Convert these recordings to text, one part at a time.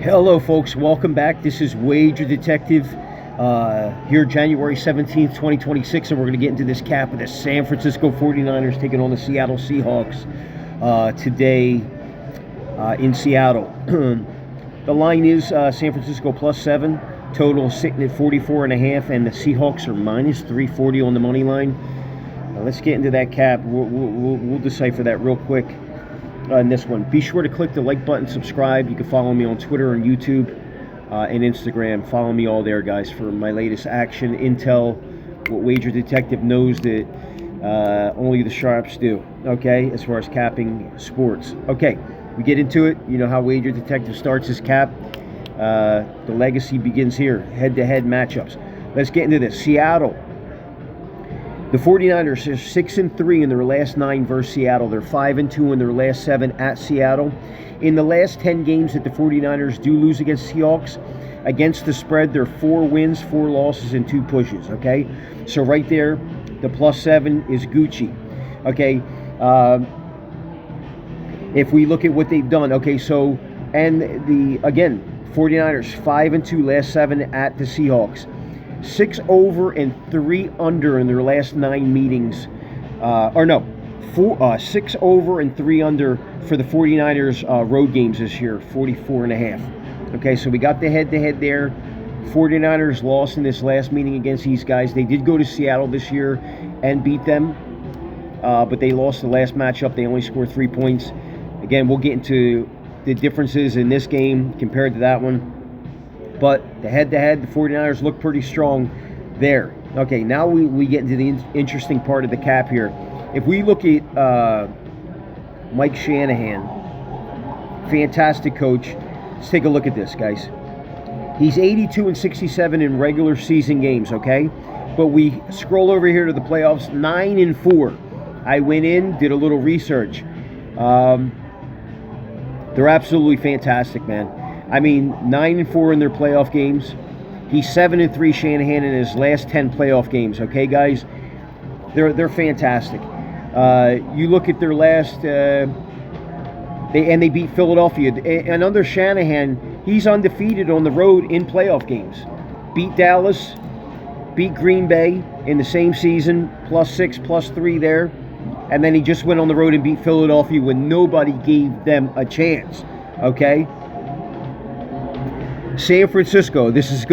Hello folks, welcome back. This is Wager Detective here January 17th, 2026, and we're going to get into this cap of the San Francisco 49ers taking on the Seattle Seahawks today in Seattle. The line is San Francisco +7, total sitting at 44.5, and the Seahawks are -340 on the money line. Let's get into that cap. We'll decipher that real quick. In this one, be sure to click the like button, subscribe. You can follow me on Twitter and YouTube and Instagram. Follow me all there, guys, for my latest action, intel, what Wager Detective knows that only the sharps do, okay, as far as capping sports. Okay, we get into it. You know how Wager Detective starts his cap. The legacy begins here, head-to-head matchups. Let's get into this. Seattle. The 49ers are 6-3 in their last 9 versus Seattle. They're 5-2 in their last 7 at Seattle. In the last 10 games that the 49ers do lose against Seahawks, against the spread, they're 4 wins, 4 losses, and 2 pushes, okay? So right there, the +7 is Gucci, okay? If we look at what they've done, okay, so, and again, 49ers 5-2 last 7 at the Seahawks. 6 over and 3 under in their last 9 meetings. 6 over and 3 under for the 49ers road games this year, 44.5. Okay, so we got the head-to-head there. 49ers lost in this last meeting against these guys. They did go to Seattle this year and beat them, but they lost the last matchup. They only scored 3 points. Again, we'll get into the differences in this game compared to that one. But the head-to-head, the 49ers look pretty strong there. Okay, now we get into the interesting part of the cap here. If we look at Mike Shanahan, fantastic coach. Let's take a look at this, guys. He's 82-67 in regular season games, okay? But we scroll over here to the playoffs, 9-4. I went in, did a little research. They're absolutely fantastic, man. I mean, 9-4 in their playoff games. He's 7-3 Shanahan in his last 10 playoff games. Okay, guys, they're fantastic. You look at their last, they beat Philadelphia, and under Shanahan, he's undefeated on the road in playoff games. Beat Dallas, beat Green Bay in the same season, +6, +3 there, and then he just went on the road and beat Philadelphia when nobody gave them a chance. Okay. San Francisco, this is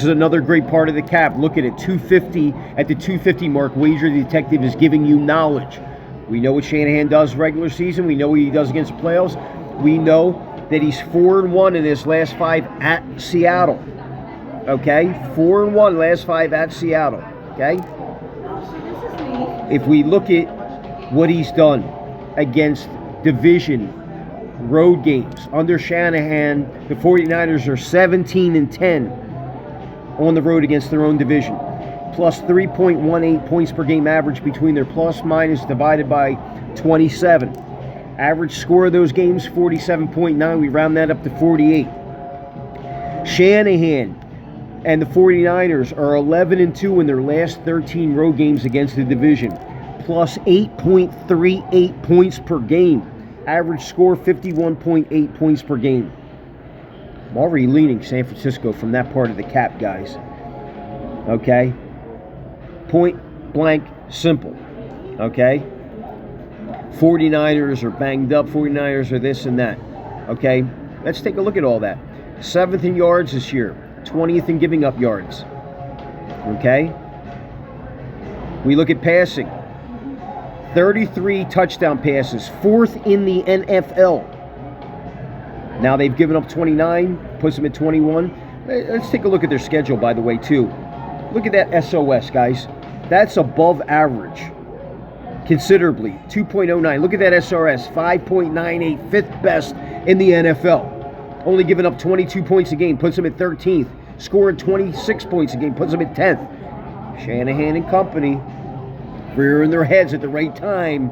another great part of the cap. Look at it, 250 at the 250 mark. Wager Detective is giving you knowledge. We know what Shanahan does regular season. We know what he does against the playoffs. We know that he's 4-1 in his last 5 at Seattle. Okay, 4-1 last 5 at Seattle. Okay. If we look at what he's done against division road games under Shanahan, the 49ers are 17-10 on the road against their own division, plus 3.18 points per game average between their plus minus divided by 27. Average score of those games 47.9. We round that up to 48. Shanahan and the 49ers are 11-2 in their last 13 road games against the division, plus 8.38 points per game. Average score 51.8 points per game. I'm already leaning San Francisco from that part of the cap, guys. Okay? Point blank simple. Okay? 49ers are banged up. 49ers are this and that. Okay? Let's take a look at all that. 7th in yards this year. 20th in giving up yards. Okay? We look at passing. 33 touchdown passes, 4th in the NFL. Now they've given up 29, puts them at 21. Let's take a look at their schedule, by the way, too. Look at that SOS, guys. That's above average, considerably, 2.09. Look at that SRS, 5.98, 5th best in the NFL. Only giving up 22 points a game, puts them at 13th. Scoring 26 points a game, puts them at 10th. Shanahan and company, rearing their heads at the right time.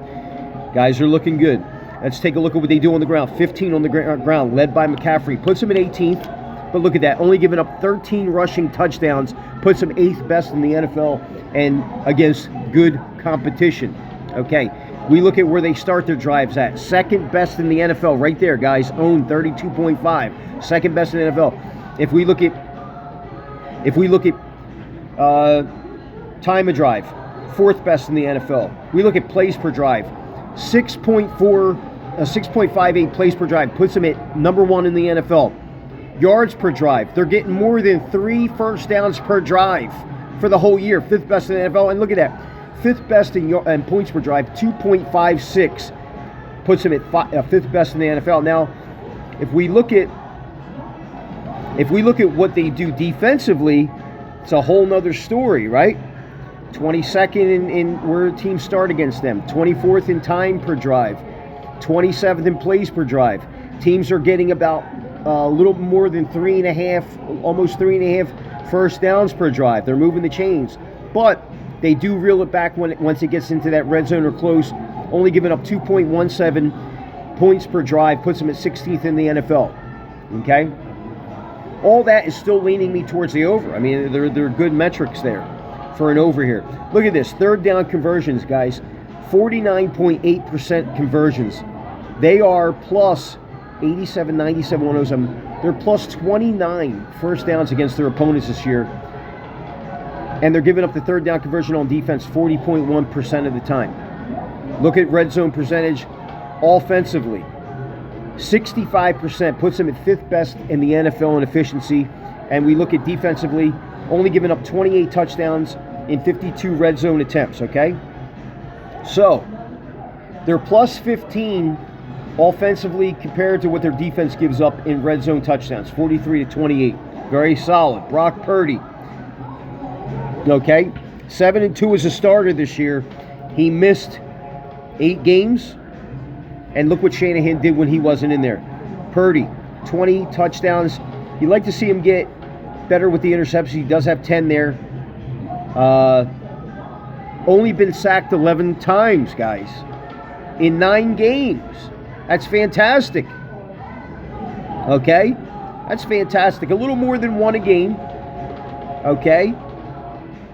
Guys are looking good. Let's take a look at what they do on the ground. 15 on the ground, led by McCaffrey. Puts them at 18th. But look at that. Only giving up 13 rushing touchdowns. Puts them 8th best in the NFL and against good competition. Okay. We look at where they start their drives at. Second best in the NFL, right there, guys. Own 32.5. Second best in the NFL. If we look at time of drive, fourth best in the NFL. We look at plays per drive, 6.58 plays per drive puts them at number 1 in the NFL. Yards per drive, they're getting more than 3 first downs per drive for the whole year. Fifth best in the NFL, and look at that, fifth best in points per drive, 2.56 puts them at fifth best in the NFL. Now, if we look at what they do defensively, it's a whole nother story, right? 22nd in where teams start against them, 24th in time per drive, 27th in plays per drive. Teams are getting about a little more than 3.5, almost 3.5 first downs per drive. They're moving the chains, but they do reel it back once it gets into that red zone or close, only giving up 2.17 points per drive, puts them at 16th in the NFL. Okay? All that is still leaning me towards the over. I mean, they're good metrics there for an over here. Look at this. Third down conversions, guys. 49.8% conversions. They are plus 87, 97, 107. They're plus 29 first downs against their opponents this year. And they're giving up the third down conversion on defense 40.1% of the time. Look at red zone percentage offensively. 65% puts them at fifth best in the NFL in efficiency. And we look at defensively, only giving up 28 touchdowns in 52 red zone attempts, okay? So, they're plus 15 offensively compared to what their defense gives up in red zone touchdowns, 43 to 28. Very solid. Brock Purdy, okay? 7-2 as a starter this year. He missed 8 games. And look what Shanahan did when he wasn't in there. Purdy, 20 touchdowns. You'd like to see him get better with the interceptions. He does have 10 there. Only been sacked 11 times, guys, in 9 games. That's fantastic. Okay? That's fantastic. A little more than 1 a game. Okay?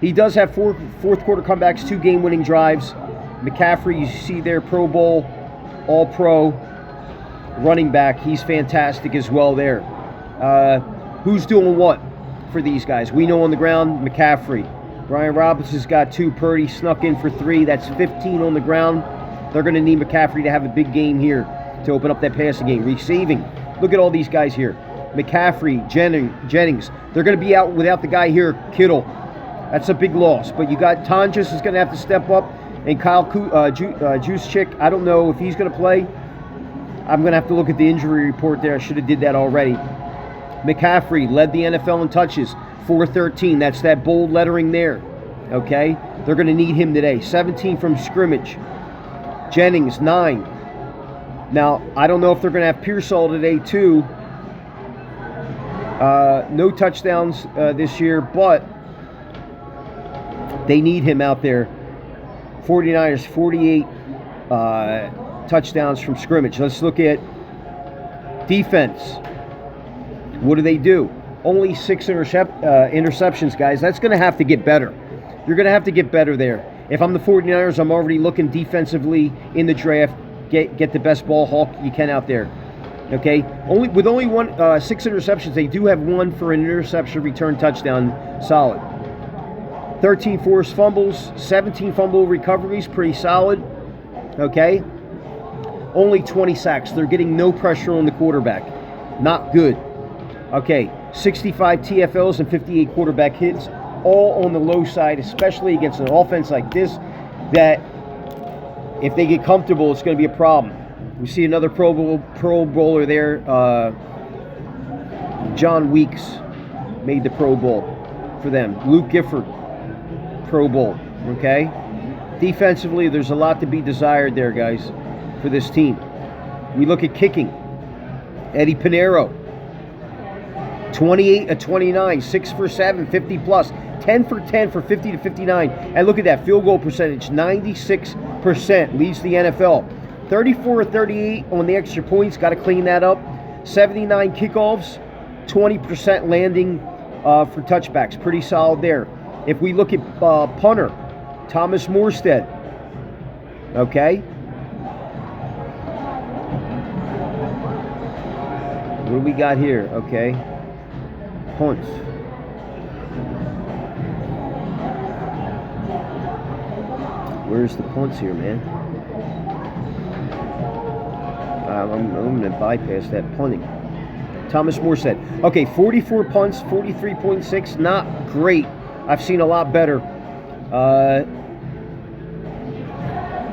He does have fourth quarter comebacks, 2 game-winning drives. McCaffrey, you see there, Pro Bowl, All-Pro, running back. He's fantastic as well there. Who's doing what for these guys? We know on the ground, McCaffrey. Brian Robinson's got 2. Purdy snuck in for 3. That's 15 on the ground. They're going to need McCaffrey to have a big game here to open up that passing game. Receiving, look at all these guys here. McCaffrey, Jennings. They're going to be out without the guy here, Kittle. That's a big loss. But you got Tonjes is going to have to step up. And Kyle Juszczyk, I don't know if he's going to play. I'm going to have to look at the injury report there. I should have did that already. McCaffrey led the NFL in touches, 413. That's that bold lettering there. Okay? They're going to need him today. 17 from scrimmage. Jennings, 9. Now, I don't know if they're going to have Pearsall today, too. No touchdowns this year, but they need him out there. 49ers, 48 touchdowns from scrimmage. Let's look at defense. What do? Only 6 interceptions, guys. That's going to have to get better. You're going to have to get better there. If I'm the 49ers, I'm already looking defensively in the draft. Get the best ball hawk you can out there. Okay? With only 6 interceptions, they do have 1 for an interception return touchdown. Solid. 13 forced fumbles, 17 fumble recoveries, pretty solid. Okay? Only 20 sacks. They're getting no pressure on the quarterback. Not good. Okay, 65 TFLs and 58 quarterback hits, all on the low side, especially against an offense like this, that if they get comfortable, it's going to be a problem. We see another Pro Bowler there. John Weeks made the Pro Bowl for them. Luke Gifford, Pro Bowl, okay? Defensively, there's a lot to be desired there, guys, for this team. We look at kicking. Eddie Pinheiro, 28 of 29, 6 for 7, 50 plus, 10 for 10 for 50 to 59. And look at that field goal percentage, 96%, leads the NFL. 34 of 38 on the extra points, got to clean that up. 79 kickoffs, 20% landing for touchbacks, pretty solid there. If we look at punter, Thomas Morstead, okay, What do we got here? Okay. Punts. Where's the punts here, man? I'm going to bypass that punting. Thomas Moore said, okay, 44 punts, 43.6, not great. I've seen a lot better.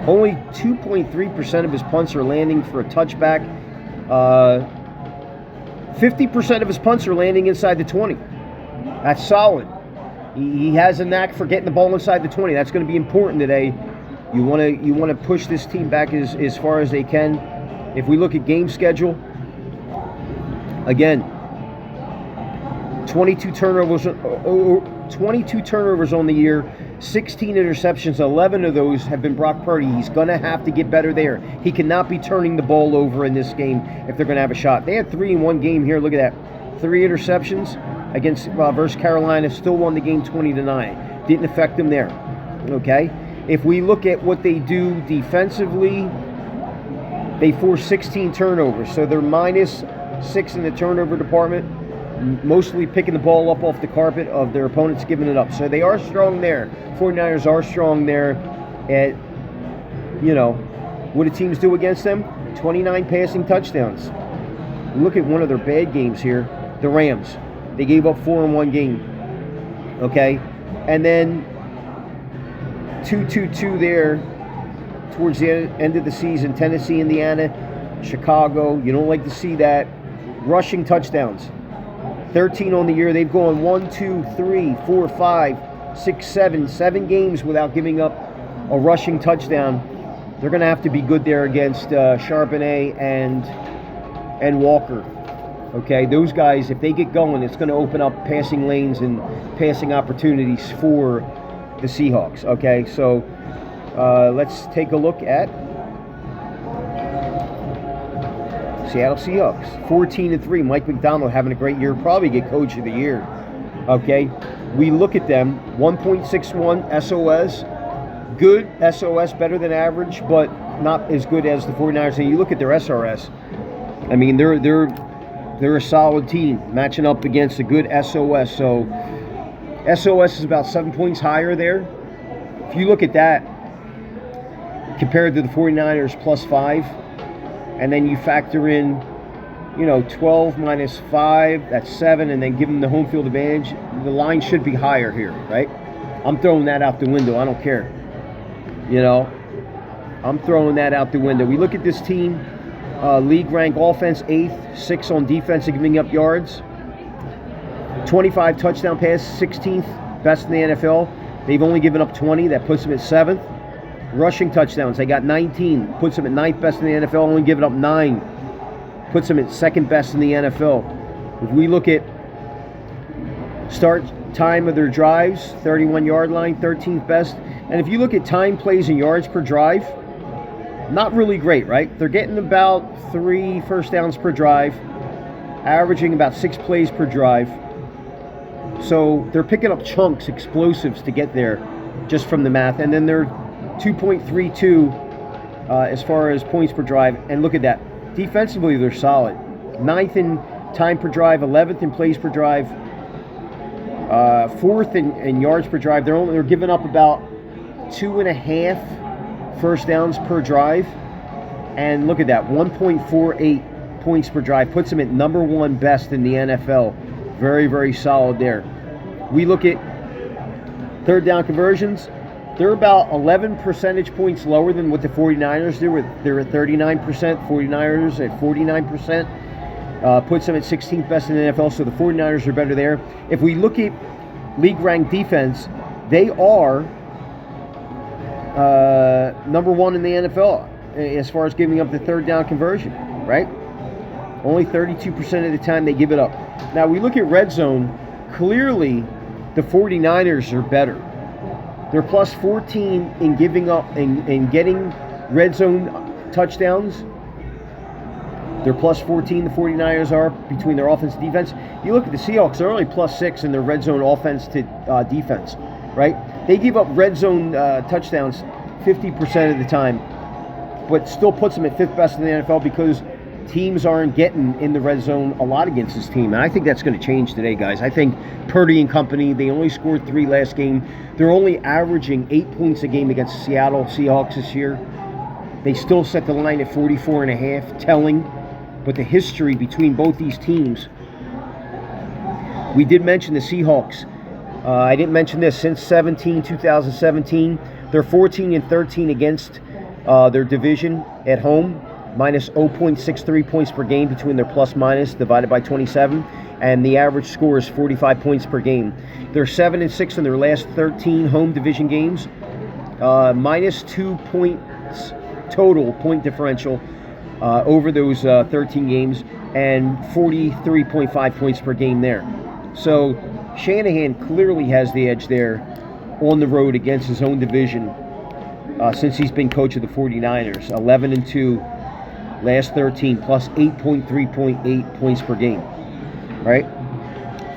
Only 2.3% of his punts are landing for a touchback. 50% of his punts are landing inside the 20. That's solid. He has a knack for getting the ball inside the 20. That's going to be important today. You want to push this team back as far as they can. If we look at game schedule, again, 22 turnovers on the year, 16 interceptions, 11 of those have been Brock Purdy. He's going to have to get better there. He cannot be turning the ball over in this game if they're going to have a shot. They had 3 in one game here. Look at that. 3 interceptions against versus Carolina. Still won the game 20-9. Didn't affect them there. Okay? If we look at what they do defensively, they force 16 turnovers. So they're -6 in the turnover department. Mostly picking the ball up off the carpet of their opponents, giving it up. So they are strong there. 49ers are strong there at, what do teams do against them? 29 passing touchdowns. Look at one of their bad games here. The Rams. They gave up 4 in one game. Okay? And then 2-2-2 there towards the end of the season. Tennessee, Indiana, Chicago. You don't like to see that. Rushing touchdowns. 13 on the year. They've gone 1, 2, 3, 4, 5, 6, 7 games without giving up a rushing touchdown. They're going to have to be good there against Charbonnet and Walker. Okay, those guys, if they get going, it's going to open up passing lanes and passing opportunities for the Seahawks. Okay, so let's take a look at Seattle Seahawks, 14-3. Mike McDonald having a great year, probably get Coach of the Year. Okay, we look at them, 1.61 SOS, good SOS, better than average, but not as good as the 49ers. And you look at their SRS, I mean, they're a solid team matching up against a good SOS. So SOS is about 7 points higher there. If you look at that compared to the 49ers +5, and then you factor in, 12 minus 5, that's 7, and then give them the home field advantage, the line should be higher here, right? I'm throwing that out the window. I don't care. I'm throwing that out the window. We look at this team, league rank offense 8th, 6 on defense and giving up yards. 25 touchdown passes, 16th best in the NFL. They've only given up 20. That puts them at 7th. Rushing touchdowns, they got 19. Puts them at 9th best in the NFL. Only giving up 9. Puts them at 2nd best in the NFL. If we look at start time of their drives, 31-yard line, 13th best. And if you look at time, plays, and yards per drive, not really great, right? They're getting about 3 first downs per drive, averaging about 6 plays per drive. So they're picking up chunks, explosives to get there just from the math. And then they're 2.32 as far as points per drive. And look at that. Defensively, they're solid. 9th in time per drive, 11th in plays per drive, 4th in yards per drive. They're giving up about 2.5 first downs per drive. And look at that, 1.48 points per drive. Puts them at number 1 best in the NFL. Very, very solid there. We look at third down conversions. They're about 11 percentage points lower than what the 49ers do. They're at 39%, 49ers at 49%. Puts them at 16th best in the NFL, so the 49ers are better there. If we look at league-ranked defense, they are number 1 in the NFL as far as giving up the third down conversion, right? Only 32% of the time they give it up. Now, we look at red zone. Clearly, the 49ers are better. They're plus 14 in giving up and getting red zone touchdowns. They're plus 14, the 49ers are, between their offense and defense. You look at the Seahawks, they're only plus 6 in their red zone offense to defense, right? They give up red zone touchdowns 50% of the time, but still puts them at 5th best in the NFL because teams aren't getting in the red zone a lot against this team. And I think that's going to change today, guys. I think Purdy and company, they only scored 3 last game. They're only averaging 8 points a game against the Seattle Seahawks this year. They still set the line at 44.5, telling. But the history between both these teams, we did mention the Seahawks. I didn't mention this. Since 2017, they're 14-13 against their division at home, minus 0.63 points per game between their plus minus divided by 27, and the average score is 45 points per game. They're 7-6 in their last 13 home division games, minus 2 points total point differential over those 13 games, and 43.5 points per game there. So Shanahan clearly has the edge there on the road against his own division since he's been coach of the 49ers. 11-2 last 13, plus 8.3 points per game, right?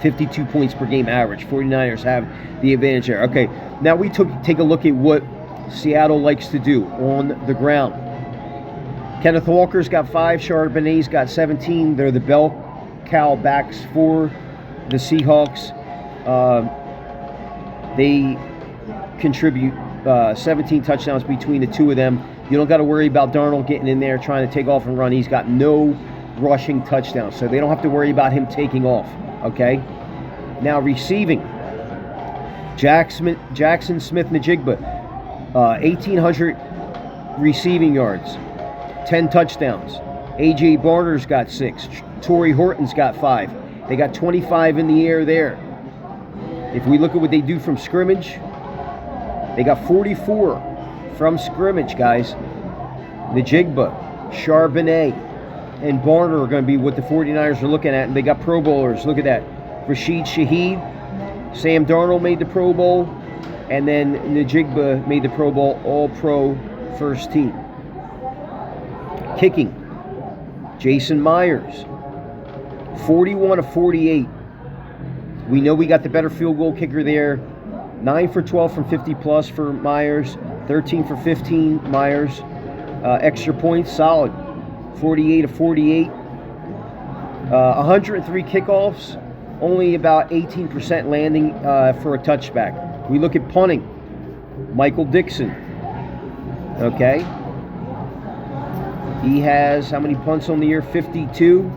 52 points per game average. 49ers have the advantage there. Okay, now we take a look at what Seattle likes to do on the ground. Kenneth Walker's got 5, Charbonnet's got 17. They're the bell cow backs for the Seahawks. They contribute 17 touchdowns between the two of them. You don't got to worry about Darnold getting in there trying to take off and run. He's got no rushing touchdowns, so they don't have to worry about him taking off, okay? Now receiving, Jackson Smith-Njigba, 1,800 receiving yards, 10 touchdowns. A.J. Barner's got 6. Torrey Horton's got 5. They got 25 in the air there. If we look at what they do from scrimmage, they got 44 from scrimmage, guys. Njigba, Charbonnet, and Barner are going to be what the 49ers are looking at, and they got Pro Bowlers. Look at that. Rashid Shaheed, Sam Darnold made the Pro Bowl, and then Njigba made the Pro Bowl, All-Pro first team. Kicking, Jason Myers, 41 of 48. We know we got the better field goal kicker there. 9 for 12 from 50 plus for Myers. 13 for 15, Myers. Extra points, solid. 48 of 48. 103 kickoffs. Only about 18% landing for a touchback. We look at punting. Michael Dixon. Okay. He has how many punts on the year? 52.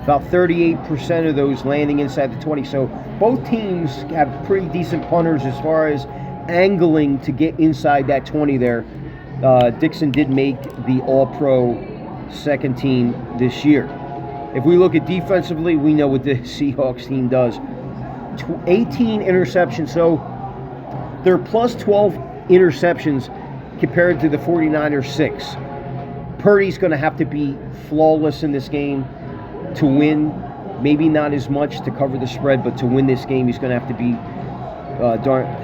About 38% of those landing inside the 20. So both teams have pretty decent punters as far as angling to get inside that 20 there. Dixon did make the All-Pro second team this year. If we look at defensively, we know what the Seahawks team does. 18 interceptions. So they're plus 12 interceptions compared to the 49ers 6. Purdy's going to have to be flawless in this game to win. Maybe not as much to cover the spread, but to win this game, he's going to have to be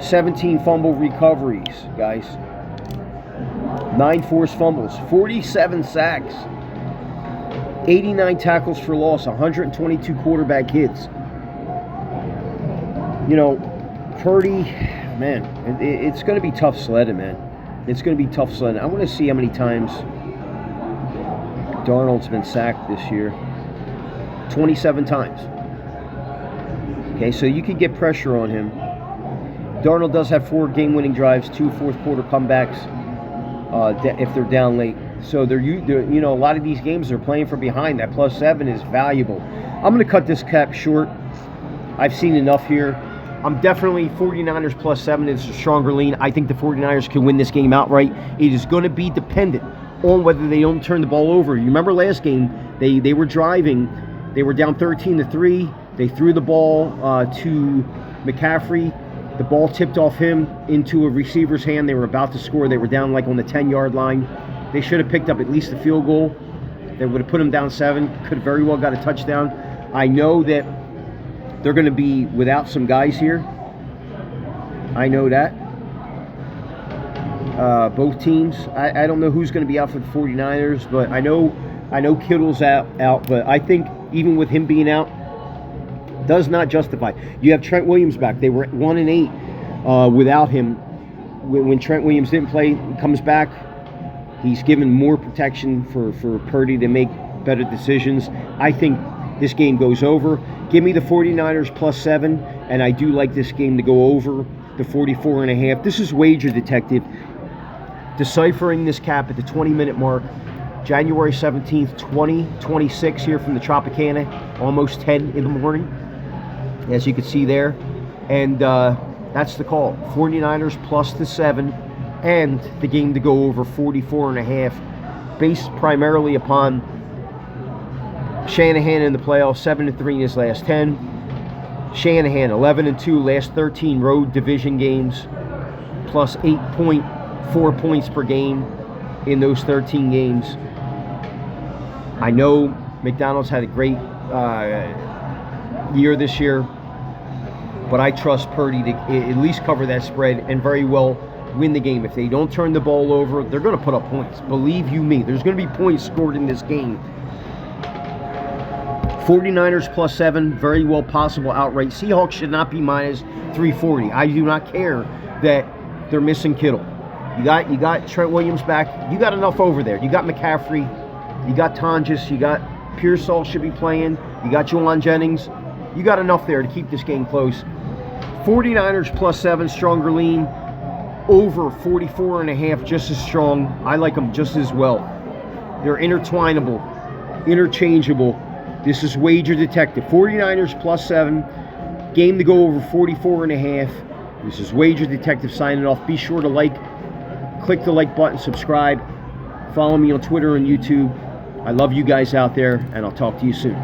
17 fumble recoveries, guys. 9 forced fumbles, 47 sacks, 89 tackles for loss, 122 quarterback hits. You know, Purdy, man, it's going to be tough sledding, man. It's going to be tough sledding. I want to see how many times Darnold's been sacked this year. 27 times. Okay, so you can get pressure on him. Darnold does have 4 game-winning drives, 2 fourth-quarter comebacks if they're down late. So they're you know, a lot of these games they're playing from behind. That +7 is valuable. I'm going to cut this cap short. I've seen enough here. I'm definitely 49ers +7 is a stronger lean. I think the 49ers can win this game outright. It is going to be dependent on whether they don't turn the ball over. You remember last game, they were driving. They were down 13-3. They threw the ball to McCaffrey. The ball tipped off him into a receiver's hand. They were about to score. They were down like on the 10-yard line. They should have picked up at least a field goal. They would have put them down 7. Could have very well got a touchdown. I know that they're going to be without some guys here. I know that. Both teams. I don't know who's going to be out for the 49ers, but I know Kittle's out. But I think even with him being out, does not justify. You have Trent Williams back. They were 1-8 without him. When Trent Williams didn't play, he comes back. He's given more protection for Purdy to make better decisions. I think this game goes over. Give me the 49ers +7, and I do like this game to go over the 44.5. This is Wager Detective, deciphering this cap at the 20-minute mark. January 17th, 2026 here from the Tropicana, almost 10 in the morning, as you can see there. And that's the call. 49ers +7, and the game to go over 44.5, based primarily upon Shanahan in the playoffs, 7-3 in his last 10. Shanahan 11-2 last 13 road division games, plus 8.4 points per game in those 13 games. I know McDonald's had a great year this year, but I trust Purdy to at least cover that spread and very well win the game. If they don't turn the ball over, they're going to put up points. Believe you me, there's going to be points scored in this game. 49ers +7, very well possible outright. Seahawks should not be -340. I do not care that they're missing Kittle. You got Trent Williams back. You got enough over there. You got McCaffrey. You got Tonjes. You got Pearsall should be playing. You got Juwan Jennings. You got enough there to keep this game close. 49ers +7, stronger lean. Over 44.5, just as strong. I like them just as well. They're intertwinable, interchangeable. This is Wager Detective. 49ers +7. Game to go over 44.5. This is Wager Detective signing off. Be sure to click the like button, subscribe. Follow me on Twitter and YouTube. I love you guys out there, and I'll talk to you soon.